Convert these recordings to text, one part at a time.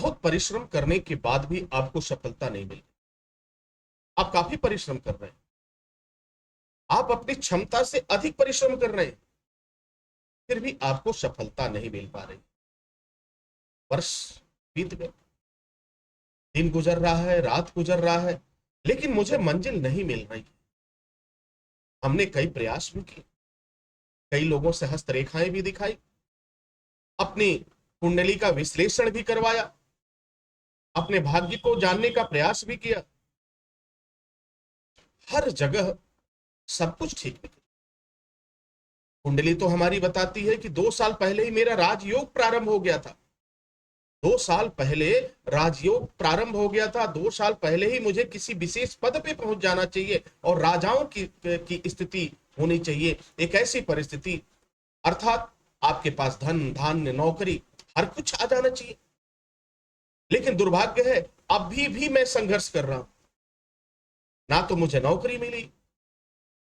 बहुत परिश्रम करने के बाद भी आपको सफलता नहीं मिल रही, आप काफी परिश्रम कर रहे हैं, आप अपनी क्षमता से अधिक परिश्रम कर रहे हैं, फिर भी आपको सफलता नहीं मिल पा रही। वर्ष बीत गए, दिन गुजर रहा है, रात गुजर रहा है, लेकिन मुझे मंजिल नहीं मिल रही। हमने कई प्रयास भी किए, कई लोगों से हस्तरेखाएं भी दिखाई, अपनी कुंडली का विश्लेषण भी करवाया, अपने भाग्य को जानने का प्रयास भी किया, हर जगह सब कुछ ठीक निकला। कुंडली तो हमारी बताती है कि 2 साल पहले ही मेरा राजयोग प्रारंभ हो गया था, 2 साल पहले राजयोग प्रारंभ हो गया था, 2 साल पहले ही मुझे किसी विशेष पद पे पहुंच जाना चाहिए और राजाओं की स्थिति होनी चाहिए, एक ऐसी परिस्थिति, अर्थात आपके पास धन धान्य नौकरी हर कुछ आ जाना चाहिए। लेकिन दुर्भाग्य है, अभी भी मैं संघर्ष कर रहा हूं, ना तो मुझे नौकरी मिली,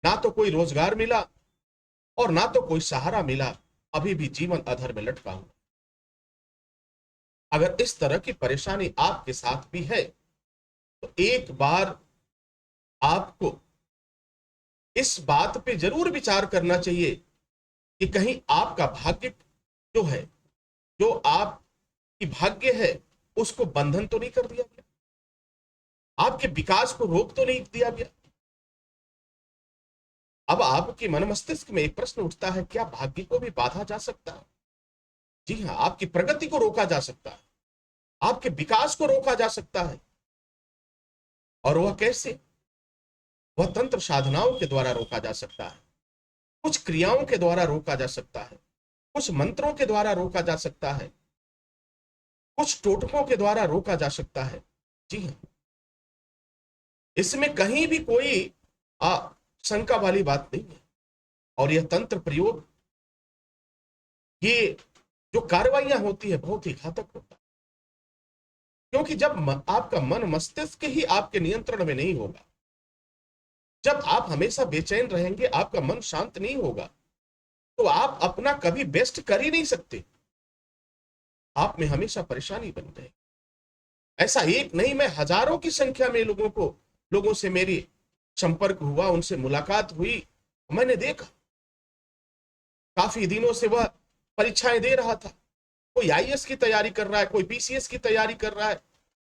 ना तो कोई रोजगार मिला और ना तो कोई सहारा मिला, अभी भी जीवन अधर में लटका हूं। अगर इस तरह की परेशानी आपके साथ भी है तो एक बार आपको इस बात पे जरूर विचार करना चाहिए कि कहीं आपका भाग्य जो है, जो आपकी भाग्य है, उसको बंधन तो नहीं कर दिया गया, आपके विकास को रोक तो नहीं दिया गया। अब आपके मन मस्तिष्क में एक प्रश्न उठता है, क्या भाग्य को भी बांधा जा सकता है? जी हां, आपकी प्रगति को रोका जा सकता है, आपके विकास को रोका जा सकता है। और वह कैसे? वह तंत्र साधनाओं के द्वारा रोका जा सकता है, कुछ क्रियाओं के द्वारा रोका जा सकता है, कुछ मंत्रों के द्वारा रोका जा सकता है, कुछ टोटकों के द्वारा रोका जा सकता है। जी हां, इसमें कहीं भी कोई शंका वाली बात नहीं है। और यह तंत्र प्रयोग, ये जो कार्रवाइयां होती है, बहुत ही घातक होता है, क्योंकि जब आपका मन मस्तिष्क ही आपके नियंत्रण में नहीं होगा, जब आप हमेशा बेचैन रहेंगे, आपका मन शांत नहीं होगा, तो आप अपना कभी बेस्ट कर ही नहीं सकते, आप में हमेशा परेशानी बनी रहेगी। ऐसा एक नहीं, मैं हजारों की संख्या में लोगों से मेरी संपर्क हुआ, उनसे मुलाकात हुई, मैंने देखा काफी दिनों से वह परीक्षाएं दे रहा था, कोई आईएएस की तैयारी कर रहा है, कोई पीसीएस की तैयारी कर रहा है,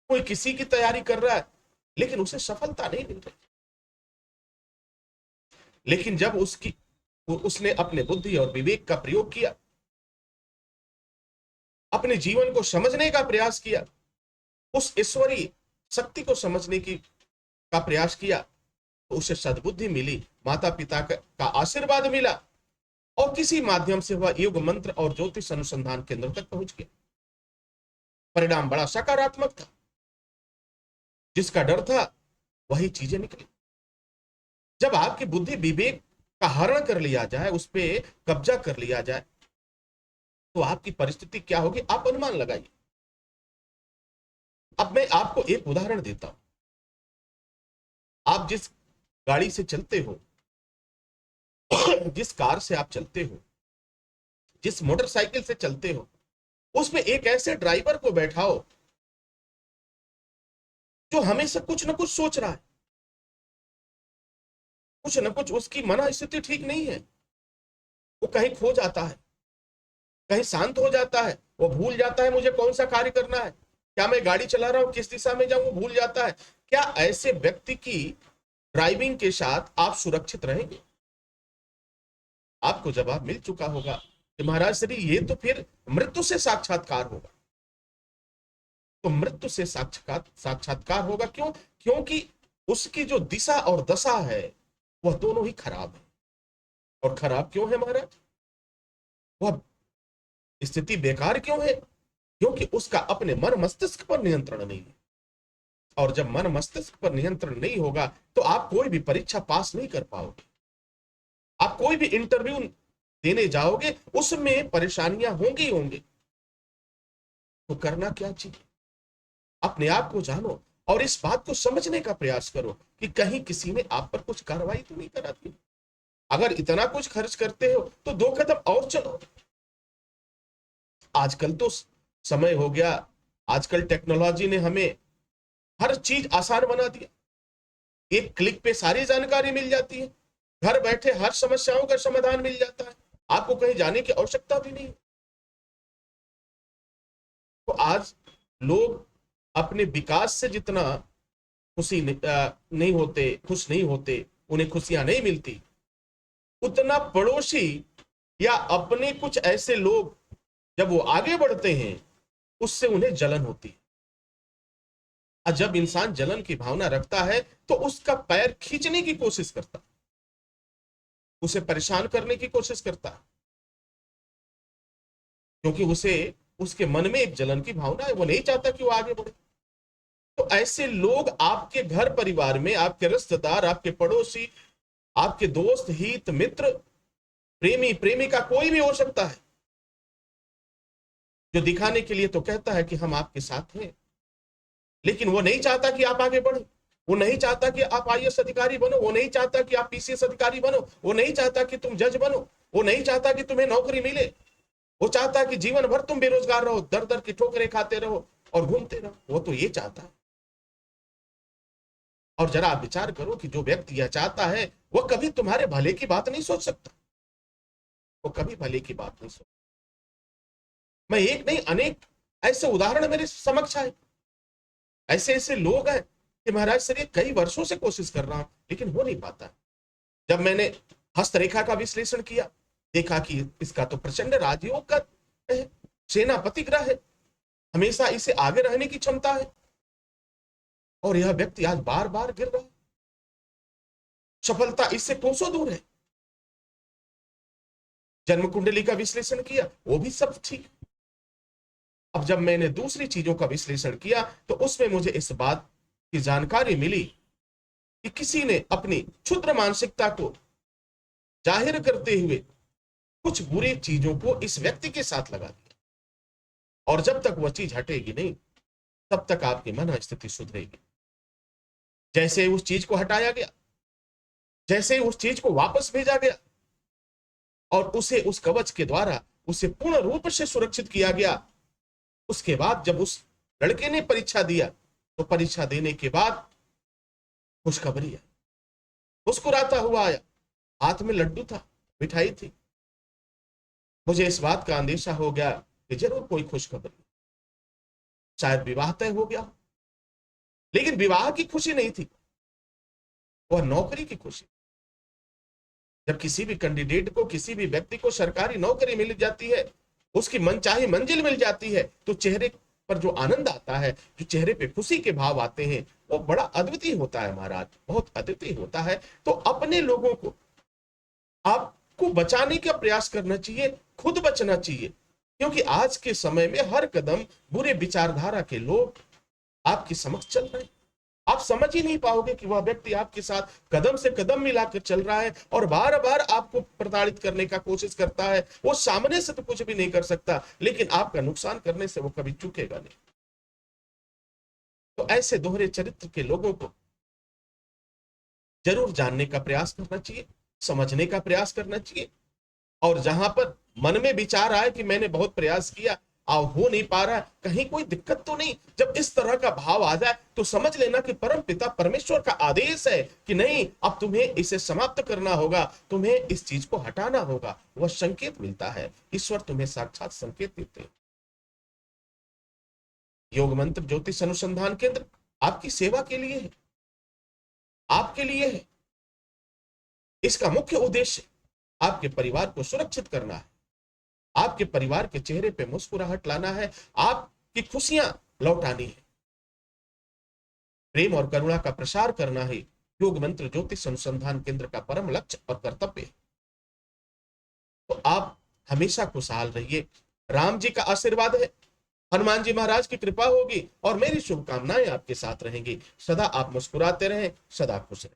कोई किसी की तैयारी कर रहा है, लेकिन उसे सफलता नहीं मिल रही। लेकिन जब उसने अपने बुद्धि और विवेक का प्रयोग किया, अपने जीवन को समझने का प्रयास किया, उस ईश्वरीय शक्ति को समझने का प्रयास किया, तो उसे सद्बुद्धि मिली, माता पिता का आशीर्वाद मिला और किसी माध्यम से वह योग मंत्र और ज्योतिष अनुसंधान केंद्र तक पहुंच गया। परिणाम बड़ा सकारात्मक था, जिसका डर था वही चीजें निकली। जब आपकी बुद्धि विवेक का हरण कर लिया जाए, उस पर कब्जा कर लिया जाए, तो आपकी परिस्थिति क्या होगी, आप अनुमान लगाइए। अब मैं आपको एक उदाहरण देता हूं। आप जिस गाड़ी से चलते हो, जिस कार से आप चलते हो, जिस मोटरसाइकिल से चलते हो, उसमें एक ऐसे ड्राइवर को बैठाओ जो हमेशा कुछ ना कुछ सोच रहा है, कुछ ना कुछ, उसकी मन स्थिति ठीक नहीं है, वो कहीं खो जाता है, कहीं शांत हो जाता है, वो भूल जाता है मुझे कौन सा कार्य करना है, क्या मैं गाड़ी चला रहा हूं, किस दिशा में जाऊं, वो भूल जाता है। क्या ऐसे व्यक्ति की ड्राइविंग के साथ आप सुरक्षित रहेंगे? आपको जवाब मिल चुका होगा कि महाराज श्री, ये तो फिर मृत्यु से साक्षात्कार होगा। तो मृत्यु से साक्षात्कार होगा, क्यों? क्योंकि उसकी जो दिशा और दशा है, वह दोनों ही खराब है। और खराब क्यों है महाराज? वह स्थिति बेकार क्यों है? क्योंकि उसका अपने मन मस्तिष्क पर नियंत्रण नहीं है। और जब मन मस्तिष्क पर नियंत्रण नहीं होगा, तो आप कोई भी परीक्षा पास नहीं कर पाओगे, आप कोई भी इंटरव्यू देने जाओगे, उसमें परेशानियां होंगी होंगी। तो करना क्या चाहिए? अपने आप को जानो और इस बात को समझने का प्रयास करो कि कहीं किसी ने आप पर कुछ कार्रवाई तो नहीं करा दी। अगर इतना कुछ खर्च करते हो तो 2 कदम और चलो। आजकल तो समय हो गया आजकल टेक्नोलॉजी ने हमें हर चीज आसान बना दिया। एक क्लिक पे सारी जानकारी मिल जाती है, घर बैठे हर समस्याओं का समाधान मिल जाता है, आपको कहीं जाने की आवश्यकता भी नहीं। तो आज लोग अपने विकास से जितना नहीं होते, खुश नहीं होते, उन्हें खुशियां नहीं मिलती, उतना पड़ोसी या अपने कुछ ऐसे लोग जब वो आगे बढ़ते हैं उससे उन्हें जलन होती है। और जब इंसान जलन की भावना रखता है तो उसका पैर खींचने की कोशिश करता है, उसे परेशान करने की कोशिश करता है, क्योंकि उसे उसके मन में एक जलन की भावना है, वो नहीं चाहता कि वो आगे बढ़े। तो ऐसे लोग आपके घर परिवार में, आपके रिश्तेदार, आपके पड़ोसी, आपके दोस्त, हित मित्र, प्रेमी प्रेमिका, कोई भी हो सकता है, जो दिखाने के लिए तो कहता है कि हम आपके साथ हैं, लेकिन वो नहीं चाहता कि आप आगे बढ़ो। वो नहीं चाहता कि आप आईएएस अधिकारी बनो, वो नहीं चाहता कि आप पीसीएस अधिकारी बनो, वो नहीं चाहता कि तुम जज बनो, वो नहीं चाहता कि तुम्हें नौकरी मिले। वो चाहता है कि जीवन भर तुम बेरोजगार रहो, दर दर की ठोकरें खाते रहो और घूमते रहो। वो तो ये चाहता है। और जरा आप विचार करो कि जो व्यक्ति यह चाहता है वो कभी तुम्हारे भले की बात नहीं सोच सकता, वो कभी भले की बात नहीं सोच। मैं एक नहीं अनेक ऐसे उदाहरण मेरे समक्ष आए। ऐसे ऐसे लोग हैं कि महाराज सर ये कई वर्षों से कोशिश कर रहा हूं लेकिन हो नहीं पाता। जब मैंने हस्तरेखा का विश्लेषण किया, देखा कि इसका तो प्रचंड राजयोग का है, सेनापति ग्रह है, हमेशा इसे आगे रहने की क्षमता है, और यह व्यक्ति आज बार बार गिर रहा है, सफलता इससे कोसों दूर है। जन्म कुंडली का विश्लेषण किया, वो भी सब ठीक। अब जब मैंने दूसरी चीजों का विश्लेषण किया तो उसमें मुझे इस बात की जानकारी मिली कि किसी ने अपनी क्षुद्र मानसिकता को जाहिर करते हुए कुछ बुरी चीजों को इस व्यक्ति के साथ लगा दिया, और जब तक वह चीज हटेगी नहीं तब तक आपकी मन स्थिति सुधरेगी। जैसे उस चीज को हटाया गया, जैसे उस चीज को वापस भेजा गया और उसे उस कवच के द्वारा उसे पूर्ण रूप से सुरक्षित किया गया, उसके बाद जब उस लड़के ने परीक्षा दिया तो परीक्षा देने के बाद खुशखबरी आई, मुस्कुराता हुआ आया, हाथ में लड्डू था, मिठाई थी। मुझे इस बात का अंदेशा हो गया कि जरूर कोई खुशखबरी, शायद विवाह तय हो गया। लेकिन विवाह की खुशी नहीं थी, वह नौकरी की खुशी। जब किसी भी कैंडिडेट को, किसी भी व्यक्ति को सरकारी नौकरी मिल जाती है, उसकी मनचाही मंजिल मिल जाती है, तो चेहरे पर जो आनंद आता है, जो चेहरे पे खुशी के भाव आते हैं, वो बड़ा अद्वितीय होता है महाराज, बहुत अद्वितीय होता है। तो अपने लोगों को आपको बचाने का प्रयास करना चाहिए, खुद बचना चाहिए, क्योंकि आज के समय में हर कदम बुरे विचारधारा के लोग आपकी समक्ष चल रहे हैं। आप समझ ही नहीं पाओगे कि वह व्यक्ति आपके साथ कदम से कदम मिलाकर चल रहा है और बार बार आपको प्रताड़ित करने का कोशिश करता है। वो सामने से तो कुछ भी नहीं कर सकता, लेकिन आपका नुकसान करने से वो कभी चूकेगा नहीं। तो ऐसे दोहरे चरित्र के लोगों को जरूर जानने का प्रयास करना चाहिए, समझने का प्रयास करना चाहिए। और जहां पर मन में विचार आए कि मैंने बहुत प्रयास किया, हो नहीं पा रहा, कहीं कोई दिक्कत तो नहीं, जब इस तरह का भाव आ जाए तो समझ लेना कि परम पिता परमेश्वर का आदेश है कि नहीं, अब तुम्हें इसे समाप्त करना होगा, तुम्हें इस चीज को हटाना होगा। वह संकेत मिलता है, ईश्वर तुम्हें साक्षात संकेत देते हैं। योग मंत्र ज्योतिष अनुसंधान केंद्र आपकी सेवा के लिए है, आपके लिए है। इसका मुख्य उद्देश्य आपके परिवार को सुरक्षित करना है, आपके परिवार के चेहरे पे मुस्कुराहट लाना है, आपकी खुशियां लौटानी है, प्रेम और करुणा का प्रसार करना है। योग मंत्र ज्योतिष अनुसंधान केंद्र का परम लक्ष्य और कर्तव्य है। तो आप हमेशा खुशहाल रहिए, राम जी का आशीर्वाद है, हनुमान जी महाराज की कृपा होगी और मेरी शुभकामनाएं आपके साथ रहेंगी। सदा आप मुस्कुराते रहें, सदा खुश रहें।